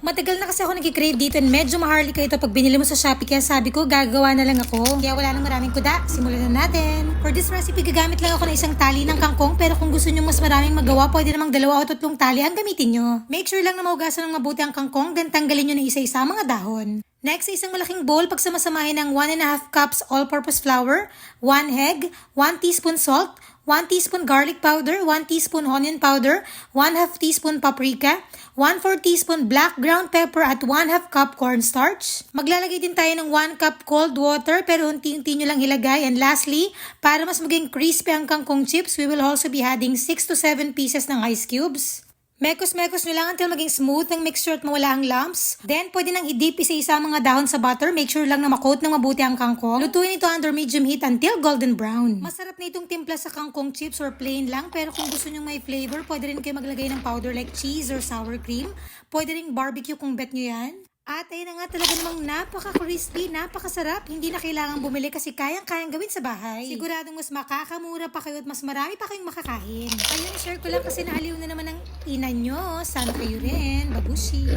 Matagal na kasi ako nag-crave dito and medyo maharlika ito pag binili mo sa Shopee, kaya sabi ko gagawa na lang ako. Kaya wala nang maraming kuda, simulan na natin. For this recipe, gagamit lang ako ng isang tali ng kangkong, pero kung gusto nyo mas maraming magawa, pwede namang 2 o 3 tali ang gamitin nyo. Make sure lang na maugasan ng mabuti ang kangkong, then tanggalin nyo na isa-isa mga dahon. Next, isang malaking bowl, pagsamasamahin ng 1½ cups all-purpose flour, 1 egg, 1 teaspoon salt, 1 teaspoon garlic powder, 1 teaspoon onion powder, 1/2 teaspoon paprika, 1/4 teaspoon black ground pepper at 1/2 cup cornstarch. Maglalagay din tayo ng 1 cup cold water pero unti-unti nyo lang ilagay. And lastly, para mas maging crispy ang kangkong chips, we will also be adding 6 to 7 pieces ng ice cubes. Mekos-mekos nyo lang until maging smooth ang mixture at mawala ang lumps. Then, pwede nang i-dip isa-isa mga dahon sa butter. Make sure lang na makoat ng mabuti ang kangkong. Lutuin ito under medium heat until golden brown. Masarap na itong timpla sa kangkong chips or plain lang. Pero kung gusto nyo may flavor, pwede rin kayo maglagay ng powder like cheese or sour cream. Pwede rin barbecue kung bet nyo yan. At ayun na nga, talaga namang napaka-crispy, napakasarap. Hindi na kailangan bumili kasi kayang-kayang gawin sa bahay. Siguradong mas makakamura pa kayo at mas marami pa kayong makakain. Ayun, share ko lang kasi naaliw na naman ang ina nyo. Sana kayo rin. Babushi!